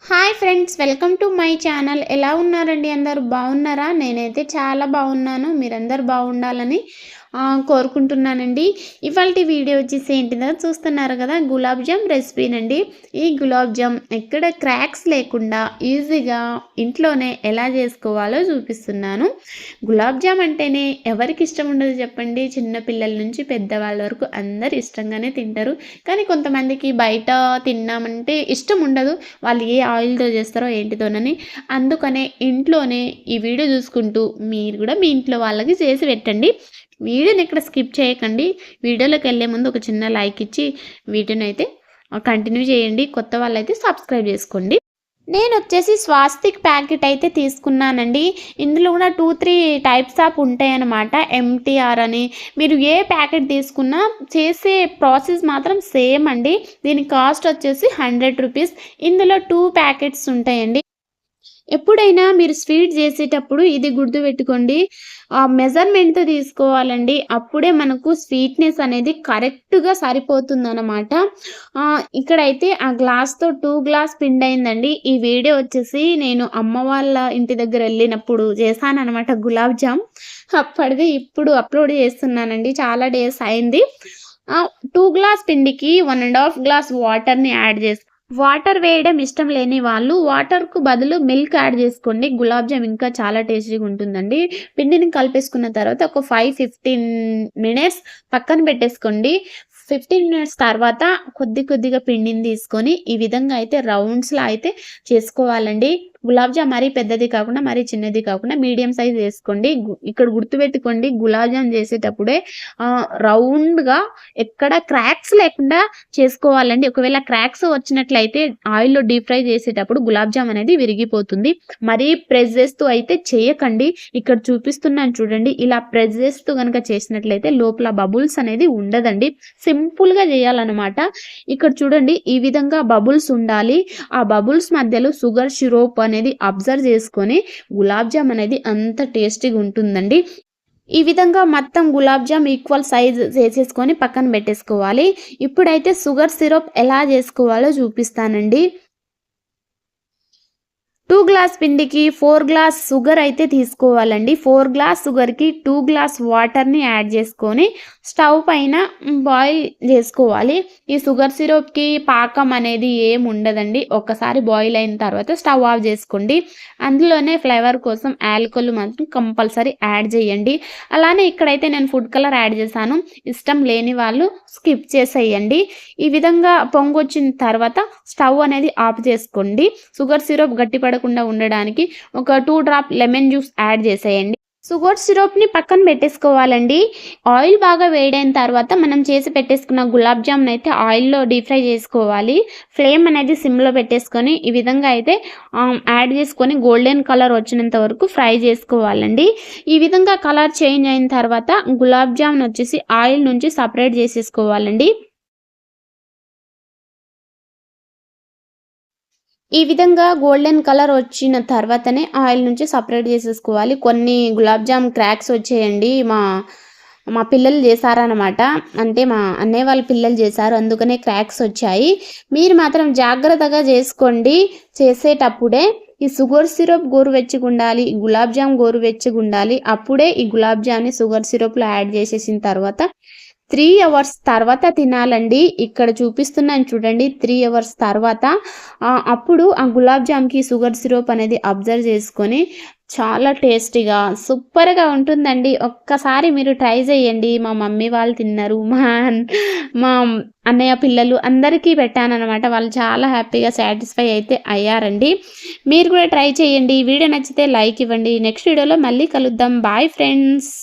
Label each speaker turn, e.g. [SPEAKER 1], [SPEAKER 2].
[SPEAKER 1] Hi friends, welcome to my channel. ఎలా ఉన్నారండి? అందరూ బాగున్నారా? నేనైతే చాలా బాగున్నాను. మీరందరూ బాగుండాలని కోరుకుంటున్నానండి. ఇవాల్టి వీడియో వచ్చేసి ఏంటిదో చూస్తున్నారు కదా, గులాబ్ జామ్ రెసిపీనండి. ఈ గులాబ్ జామ్ ఎక్కడ క్రాక్స్ లేకుండా ఈజీగా ఇంట్లోనే ఎలా చేసుకోవాలో చూపిస్తున్నాను. గులాబ్ జామ్ అంటేనే ఎవరికి ఇష్టం ఉండదు చెప్పండి? చిన్న పిల్లల నుంచి పెద్దవాళ్ళ వరకు అందరు ఇష్టంగానే తింటారు. కానీ కొంతమందికి బయట తిన్నామంటే ఇష్టం ఉండదు. వాళ్ళు ఏ ఆయిల్తో చేస్తారో ఏంటితోనని. అందుకనే ఇంట్లోనే ఈ వీడియో చూసుకుంటూ మీరు కూడా మీ ఇంట్లో వాళ్ళకి చేసి పెట్టండి. వీడియోని ఇక్కడ స్కిప్ చేయకండి. వీడియోలోకి వెళ్ళే ముందు ఒక చిన్న లైక్ ఇచ్చి వీడియోని అయితే కంటిన్యూ చేయండి. కొత్త వాళ్ళైతే సబ్స్క్రైబ్ చేసుకోండి. నేను వచ్చేసి స్వాస్తిక్ ప్యాకెట్ అయితే తీసుకున్నానండి. ఇందులో కూడా 2-3 టైప్స్ ఆఫ్ ఉంటాయన్నమాట. ఎంటీఆర్ అని. మీరు ఏ ప్యాకెట్ తీసుకున్నా చేసే ప్రాసెస్ మాత్రం సేమ్ అండి. దీని కాస్ట్ వచ్చేసి 100 రూపీస్. ఇందులో 2 ప్యాకెట్స్ ఉంటాయండి. ఎప్పుడైనా మీరు స్వీట్ చేసేటప్పుడు ఇది గుర్తుపెట్టుకోండి, మెజర్మెంట్తో తీసుకోవాలండి. అప్పుడే మనకు స్వీట్నెస్ అనేది కరెక్ట్గా సరిపోతుందన్నమాట. ఇక్కడైతే ఆ గ్లాస్తో 2 గ్లాస్ పిండి అయిందండి. ఈ వీడియో వచ్చేసి నేను అమ్మ వాళ్ళ ఇంటి దగ్గర వెళ్ళినప్పుడు చేశానన్నమాట గులాబ్ జామ్. అప్పటిది ఇప్పుడు అప్లోడ్ చేస్తున్నానండి. చాలా డేస్ అయింది. 2 గ్లాస్ పిండికి 1.5 గ్లాస్ వాటర్ని యాడ్ చేసి, వాటర్ వేయడం ఇష్టం లేని వాళ్ళు వాటర్కు బదులు మిల్క్ యాడ్ చేసుకోండి. గులాబ్ జామ్ ఇంకా చాలా టేస్టీగా ఉంటుందండి. పిండిని కలిపేసుకున్న తర్వాత ఒక 5-15 మినిట్స్ పక్కన పెట్టేసుకోండి. 15 మినిట్స్ తర్వాత కొద్దిగా పిండిని తీసుకొని ఈ విధంగా అయితే రౌండ్స్లో అయితే చేసుకోవాలండి. గులాబ్ జామ్ మరీ పెద్దది కాకుండా మరీ చిన్నది కాకుండా మీడియం సైజ్ వేసుకోండి. ఇక్కడ గుర్తుపెట్టుకోండి, గులాబ్ జామ్ చేసేటప్పుడే రౌండ్గా ఎక్కడ క్రాక్స్ లేకుండా చేసుకోవాలండి. ఒకవేళ క్రాక్స్ వచ్చినట్లయితే ఆయిల్లో డీప్ ఫ్రై చేసేటప్పుడు గులాబ్ జామ్ అనేది విరిగిపోతుంది. మరీ ప్రెస్ చేస్తూ అయితే చేయకండి. ఇక్కడ చూపిస్తున్నాను చూడండి, ఇలా ప్రెస్ చేస్తూ కనుక చేసినట్లయితే లోపల బబుల్స్ అనేది ఉండదండి. సింపుల్గా చేయాలన్నమాట. ఇక్కడ చూడండి, ఈ విధంగా బబుల్స్ ఉండాలి. ఆ బబుల్స్ మధ్యలో షుగర్ సిరప్ అనేది అబ్జర్వ్ చేసుకొని గులాబ్ జామ్ అనేది అంత టేస్టీగా ఉంటుందండి. ఈ విధంగా మొత్తం గులాబ్ జామ్ ఈక్వల్ సైజ్ చేసేసుకొని పక్కన పెట్టేసుకోవాలి. ఇప్పుడైతే షుగర్ సిరప్ ఎలా చేసుకోవాలో చూపిస్తానండి. 2 గ్లాస్ పిండికి 4 గ్లాస్ షుగర్ అయితే తీసుకోవాలండి. 4 గ్లాస్ షుగర్కి 2 గ్లాస్ వాటర్ని యాడ్ చేసుకొని స్టవ్ పైన బాయిల్ చేసుకోవాలి. ఈ షుగర్ సిరప్కి పాకం అనేది ఏం ఉండదండి. ఒక్కసారి బాయిల్ అయిన తర్వాత స్టవ్ ఆఫ్ చేసుకోండి. అందులోనే ఫ్లేవర్ కోసం ఆల్కహాల్ మాత్రం కంపల్సరీ యాడ్ చేయండి. అలానే ఇక్కడైతే నేను ఫుడ్ కలర్ యాడ్ చేశాను. ఇష్టం లేని వాళ్ళు స్కిప్ చేసేయండి. ఈ విధంగా పొంగొచ్చిన తర్వాత స్టవ్ అనేది ఆఫ్ చేసుకోండి. షుగర్ సిరప్ గట్టిపడకుండా ఉండడానికి ఒక 2 డ్రాప్ లెమన్ జ్యూస్ యాడ్ చేసేయండి. షుగర్ సిరప్ని పక్కన పెట్టేసుకోవాలండి. ఆయిల్ బాగా వేడైన తర్వాత మనం చేసి పెట్టేసుకున్న గులాబ్ జామ్ని అయితే ఆయిల్లో డీప్ ఫ్రై చేసుకోవాలి. ఫ్లేమ్ అనేది సిమ్లో పెట్టేసుకొని ఈ విధంగా అయితే యాడ్ చేసుకొని గోల్డెన్ కలర్ వచ్చినంత వరకు ఫ్రై చేసుకోవాలండి. ఈ విధంగా కలర్ చేంజ్ అయిన తర్వాత గులాబ్ జామ్ని వచ్చేసి ఆయిల్ నుంచి సపరేట్ చేసేసుకోవాలండి. ఈ విధంగా గోల్డెన్ కలర్ వచ్చిన తర్వాతనే ఆయిల్ నుంచి సపరేట్ చేసేసుకోవాలి. కొన్ని గులాబ్ జామ్ క్రాక్స్ వచ్చేయండి. మా పిల్లలు చేశారనమాట. అంటే మా అన్నయ్య వాళ్ళ పిల్లలు చేశారు, అందుకనే క్రాక్స్ వచ్చాయి. మీరు మాత్రం జాగ్రత్తగా చేసుకోండి చేసేటప్పుడే. ఈ షుగర్ సిరప్ గోరువెచ్చగా ఉండాలి, గులాబ్ జామ్ గోరువెచ్చగా ఉండాలి. అప్పుడే ఈ గులాబ్ జామ్ని షుగర్ సిరప్లో యాడ్ చేసేసిన తర్వాత 3 అవర్స్ తర్వాత తినాలండి. ఇక్కడ చూపిస్తున్నాను చూడండి, 3 అవర్స్ తర్వాత అప్పుడు ఆ గులాబ్ జామ్కి షుగర్ సిరప్ అనేది అబ్జర్వ్ చేసుకొని చాలా టేస్టీగా సూపర్గా ఉంటుందండి. ఒక్కసారి మీరు ట్రై చేయండి. మా మమ్మీ వాళ్ళు తిన్నారు, మా అన్నయ్య పిల్లలు అందరికీ పెట్టానన్నమాట. వాళ్ళు చాలా హ్యాపీగా సాటిస్ఫై అయితే అయ్యారండి. మీరు కూడా ట్రై చేయండి. వీడియో నచ్చితే లైక్ ఇవ్వండి. నెక్స్ట్ వీడియోలో మళ్ళీ కలుద్దాం. Bye friends.